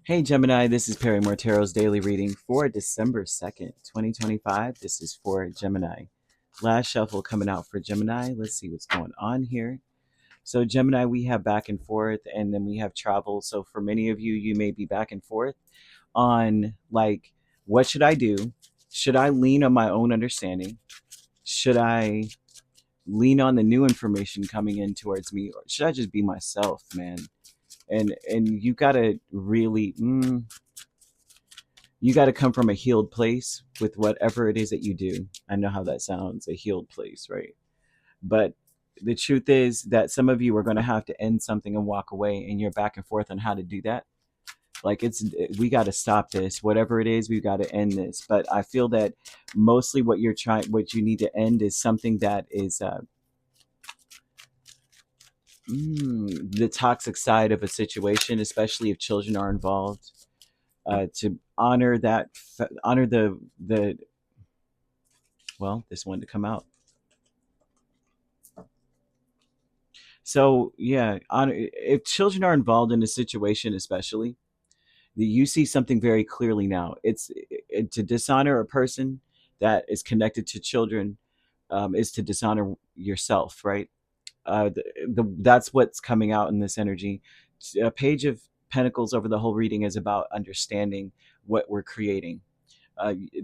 Hey Gemini, this is Perrymore Tarot's daily reading for December 2nd, 2025. This is for Gemini. Last shuffle coming out for Gemini. Let's see what's going on here. So Gemini, we have back and forth, and then we have travel. So for many of you, you may be back and forth on like, what should I do? Should I lean on my own understanding? Should I lean on the new information coming in towards me? Or should I just be myself, man? And you gotta really you got to come from a healed place with whatever it is that you do. I know how that sounds, a healed place, right? But the truth is that some of you are going to have to end something and walk away, and you're back and forth on how to do that. Like, we got to stop this, whatever it is, we've got to end this. But I feel that mostly what you need to end is something that is the toxic side of a situation, especially if children are involved. To honor that, honor the well, this one to come out. So yeah, if children are involved in a situation, especially, you see something very clearly now. To dishonor a person that is connected to children, is to dishonor yourself, right? That's what's coming out in this energy. A page of Pentacles over the whole reading is about understanding what we're creating.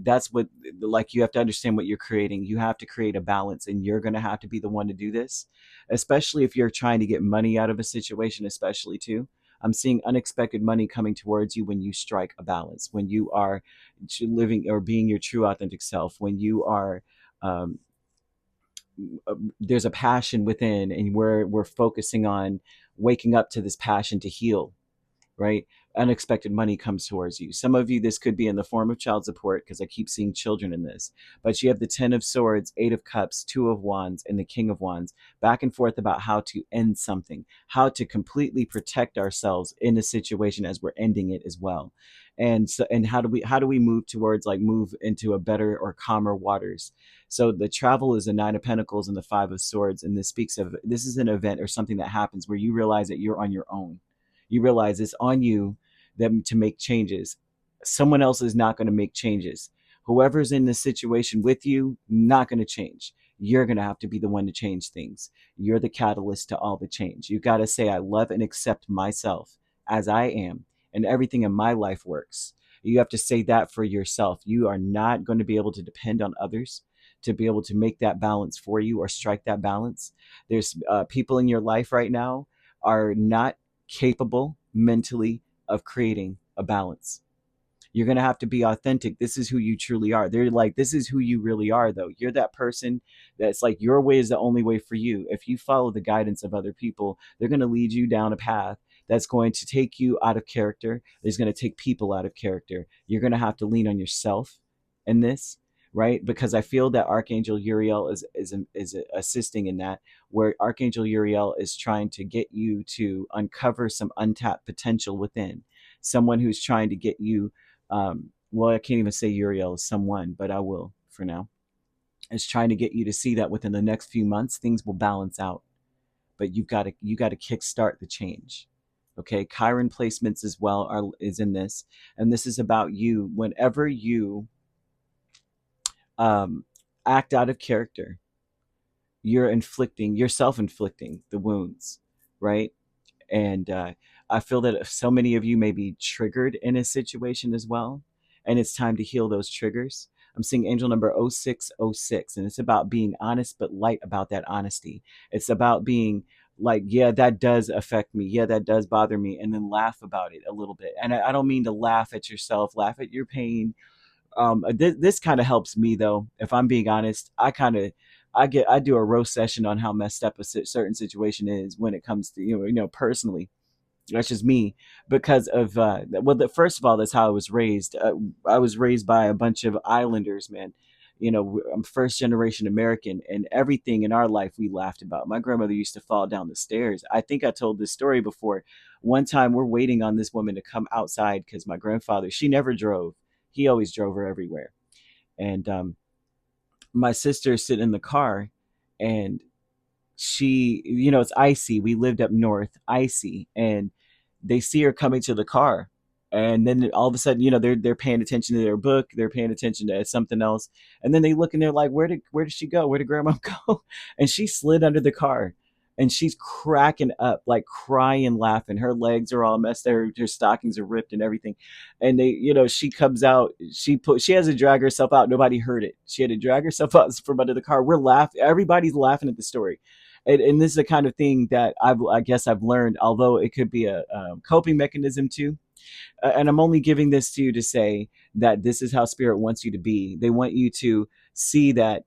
That's what, like, you have to understand what you're creating. You have to create a balance, and you're going to have to be the one to do this, especially if you're trying to get money out of a situation. Especially too, I'm seeing unexpected money coming towards you when you strike a balance, when you are living or being your true authentic self, when you are um, there's a passion within, and we're focusing on waking up to this passion to heal, right? Unexpected money comes towards you. Some of you, this could be in the form of child support, because I keep seeing children in this. But you have the 10 of Swords, 8 of Cups, 2 of Wands, and the King of Wands, back and forth about how to end something, how to completely protect ourselves in a situation as we're ending it as well. And so, and how do we move towards, like, move into a better or calmer waters? So the travel is the 9 of Pentacles and the 5 of Swords, and this is an event or something that happens where you realize that you're on your own. You realize it's on you to make changes. Someone else is not going to make changes. Whoever's in the situation with you, not going to change. You're going to have to be the one to change things. You're the catalyst to all the change. You got to say, I love and accept myself as I am, and everything in my life works. You have to say that for yourself. You are not going to be able to depend on others to be able to make that balance for you or strike that balance. There's people in your life right now are not capable mentally of creating a balance. You're going to have to be authentic. This is who you truly are. They're like, this is who you really are, though. You're that person that's like, your way is the only way for you. If you follow the guidance of other people, they're going to lead you down a path that's going to take you out of character. It's going to take people out of character. You're going to have to lean on yourself in this, right? Because I feel that Archangel Uriel is assisting in that, where Archangel Uriel is trying to get you to uncover some untapped potential within. Someone who's trying to get you, well, I can't even say Uriel is someone, but I will for now. Is trying to get you to see that within the next few months things will balance out, but you got to kickstart the change. Okay, Chiron placements as well is in this, and this is about you. Whenever you um, act out of character, you're self-inflicting the wounds, right? And I feel that so many of you may be triggered in a situation as well, and it's time to heal those triggers. I'm seeing angel number 0606, and it's about being honest but light about that honesty. It's about being like, yeah, that does affect me, yeah, that does bother me, and then laugh about it a little bit. And I don't mean to laugh at yourself, laugh at your pain. This kind of helps me, though, if I'm being honest. I do a roast session on how messed up a certain situation is when it comes to, personally. That's just me, because of well, first of all, that's how I was raised. I was raised by a bunch of islanders, man. I'm first generation American, and everything in our life we laughed about. My grandmother used to fall down the stairs. I think I told this story before. One time we're waiting on this woman to come outside because my grandfather, she never drove, he always drove her everywhere. And my sister is sitting in the car, and she, it's icy. We lived up north, icy, and they see her coming to the car, And then all of a sudden, they're paying attention to their book, they're paying attention to something else, and then they look and they're like, where did she go? Where did grandma go? And she slid under the car, and she's cracking up, like crying, laughing. Her legs are all messed. Her stockings are ripped and everything. And she comes out. She has to drag herself out. Nobody heard it. She had to drag herself out from under the car. We're laughing. Everybody's laughing at the story. And this is the kind of thing that I guess I've learned, although it could be a coping mechanism too. And I'm only giving this to you to say that this is how spirit wants you to be. They want you to see that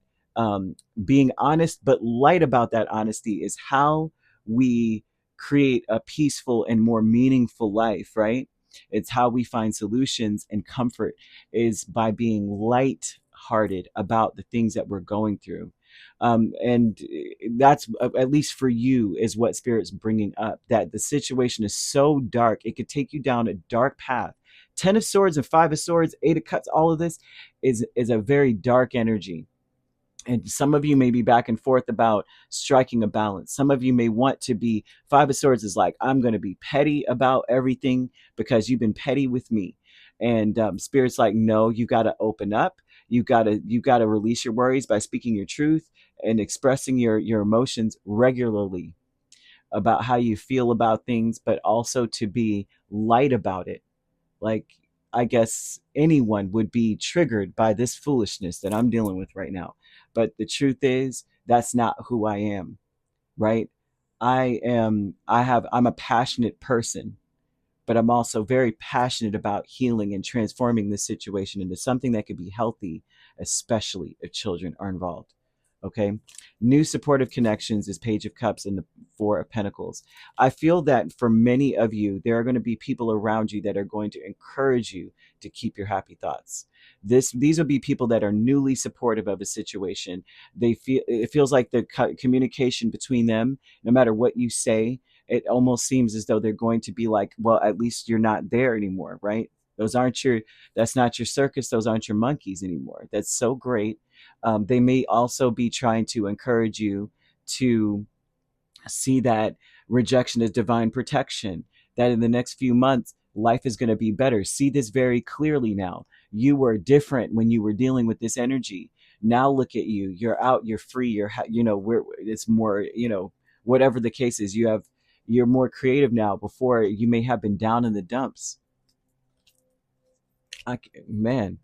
being honest but light about that honesty is how we create a peaceful and more meaningful life, right? It's how we find solutions and comfort, is by being light hearted about the things that we're going through. And that's, at least for you, is what spirit's bringing up, that the situation is so dark it could take you down a dark path. 10 of Swords and 5 of Swords, 8 of Cups, all of this is a very dark energy. And some of you may be back and forth about striking a balance. Some of you may want to be, 5 of Swords is like, I'm going to be petty about everything because you've been petty with me. And spirit's like, no, you got to open up. You got to release your worries by speaking your truth and expressing your emotions regularly about how you feel about things, but also to be light about it. Like, I guess anyone would be triggered by this foolishness that I'm dealing with right now. But the truth is, that's not who I am, right? I'm a passionate person, but I'm also very passionate about healing and transforming this situation into something that could be healthy, especially if children are involved. Okay. New supportive connections is Page of Cups and the Four of Pentacles. I feel that for many of you, there are going to be people around you that are going to encourage you to keep your happy thoughts. These will be people that are newly supportive of a situation. It feels like the communication between them, no matter what you say, it almost seems as though they're going to be like, well, at least you're not there anymore, right? That's not your circus. Those aren't your monkeys anymore. That's so great. They may also be trying to encourage you to see that rejection is divine protection, that in the next few months, life is going to be better. See this very clearly now. You were different when you were dealing with this energy. Now look at you. You're out, you're free, it's more, whatever the case is, you're more creative now. Before, you may have been down in the dumps. Man,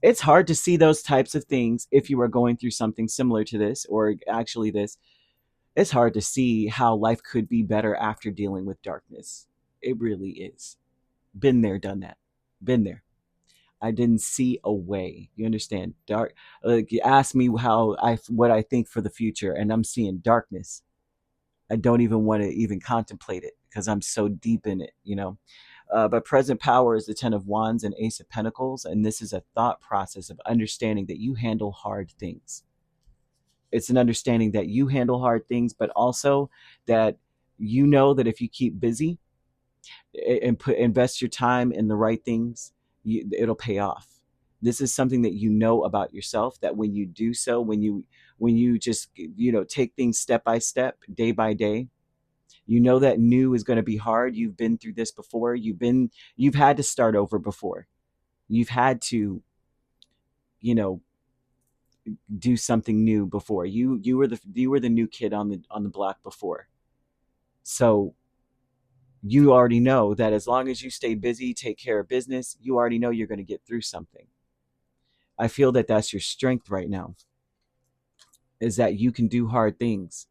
it's hard to see those types of things if you are going through something similar to this, or actually this. It's hard to see how life could be better after dealing with darkness. It really is. Been there, done that. Been there. I didn't see a way. You understand? Dark. Like, you ask me what I think for the future, and I'm seeing darkness. I don't even want to even contemplate it because I'm so deep in it. But present power is the 10 of Wands and Ace of Pentacles, and this is a thought process of understanding that you handle hard things. It's an understanding that you handle hard things, but also that that if you keep busy and invest your time in the right things, it'll pay off. This is something that you know about yourself, that when you do so, when you just take things step by step, day by day, that new is going to be hard. You've been through this before. You've had to start over before. You've had to, do something new before. You were the new kid on the block before. So you already know that as long as you stay busy, take care of business, you already know you're going to get through something. I feel that that's your strength right now, is that you can do hard things.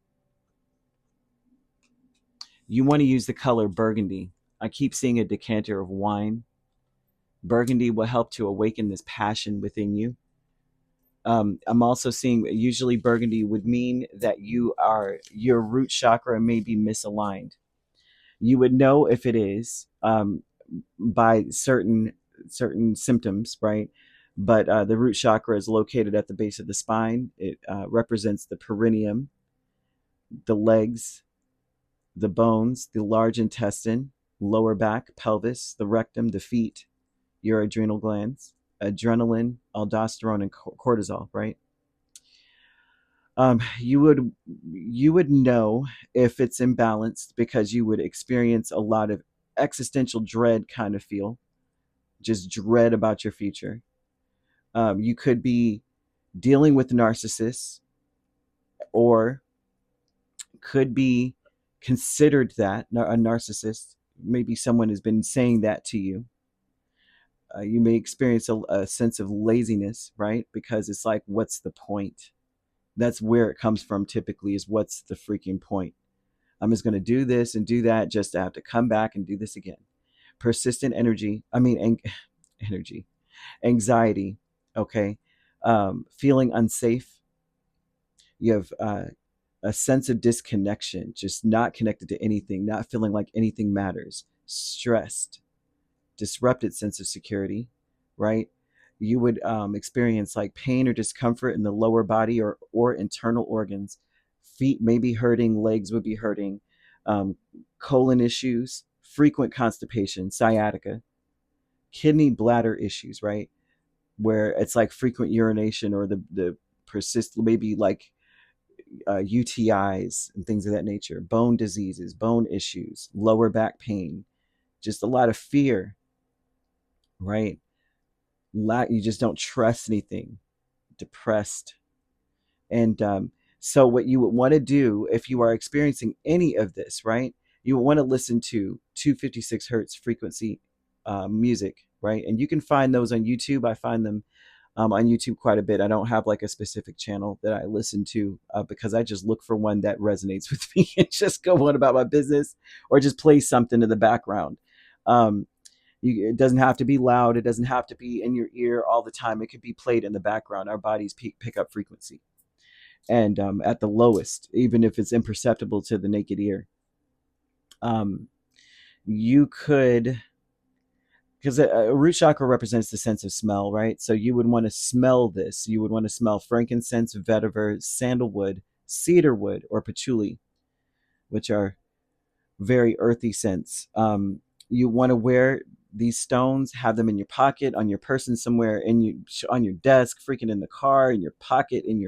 You want to use the color burgundy. I keep seeing a decanter of wine. Burgundy will help to awaken this passion within you. I'm also seeing, usually burgundy would mean that your root chakra may be misaligned. You would know if it is by certain symptoms, right? But the root chakra is located at the base of the spine. It represents the perineum, the legs, the bones, the large intestine, lower back, pelvis, the rectum, the feet, your adrenal glands, adrenaline, aldosterone, and cortisol, right? You would know if it's imbalanced because you would experience a lot of existential dread kind of feel. just dread about your future. You could be dealing with narcissists, or could be considered that a narcissist. Maybe someone has been saying that to you. You may experience a sense of laziness, right? Because it's like, what's the point? That's where it comes from typically, is what's the freaking point? I'm just going to do this and do that just to have to come back and do this again. Persistent energy, anxiety, okay? Feeling unsafe. You have a sense of disconnection, just not connected to anything, not feeling like anything matters. Stressed, disrupted sense of security, right? You would experience like pain or discomfort in the lower body or internal organs. Feet may be hurting, legs would be hurting, colon issues, frequent constipation, sciatica, kidney bladder issues, right? Where it's like frequent urination, or the persist, maybe like UTIs and things of that nature, bone diseases, bone issues, lower back pain, just a lot of fear, right? You just don't trust anything, depressed. And so what you would want to do if you are experiencing any of this, right? You would want to listen to 256 hertz frequency music, right? And you can find those on YouTube. I find them on YouTube quite a bit. I don't have like a specific channel that I listen to because I just look for one that resonates with me and just go on about my business, or just play something in the background. It doesn't have to be loud. It doesn't have to be in your ear all the time. It could be played in the background. Our bodies pick up frequency, and at the lowest, even if it's imperceptible to the naked ear. You could, because a root chakra represents the sense of smell, right? So you would want to smell this. You would want to smell frankincense, vetiver, sandalwood, cedarwood, or patchouli, which are very earthy scents. You want to wear these stones, have them in your pocket, on your person somewhere, on your desk, freaking in the car, in your pocket, in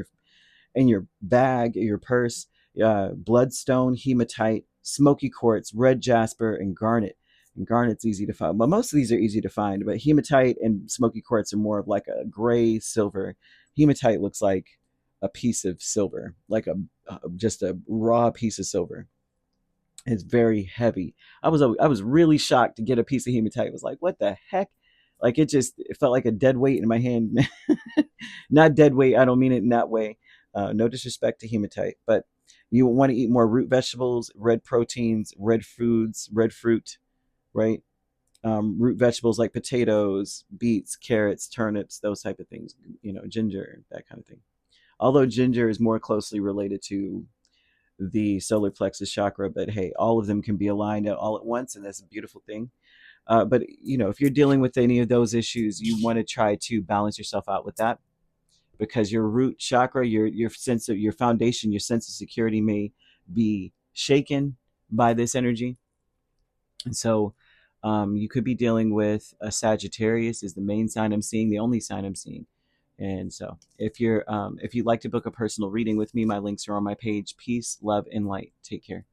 your bag, your purse. Bloodstone, hematite, smoky quartz, red jasper, and garnet. And garnet's easy to find. But most of these are easy to find. But hematite and smoky quartz are more of like a gray silver. Hematite looks like a piece of silver, like just a raw piece of silver. It's very heavy. I was really shocked to get a piece of hematite. It was like, what the heck? Like it felt like a dead weight in my hand. Not dead weight. I don't mean it in that way. No disrespect to hematite, but you want to eat more root vegetables, red proteins, red foods, red fruit, right? Root vegetables like potatoes, beets, carrots, turnips, those type of things. Ginger, that kind of thing. Although ginger is more closely related to the solar plexus chakra, but hey, all of them can be aligned all at once, and that's a beautiful thing. But if you're dealing with any of those issues, you want to try to balance yourself out with that, because your root chakra, your sense of your foundation, your sense of security may be shaken by this energy. And so you could be dealing with a Sagittarius is the main sign I'm seeing, the only sign I'm seeing. And so if you'd like to book a personal reading with me, my links are on my page. Peace, love, and light. Take care.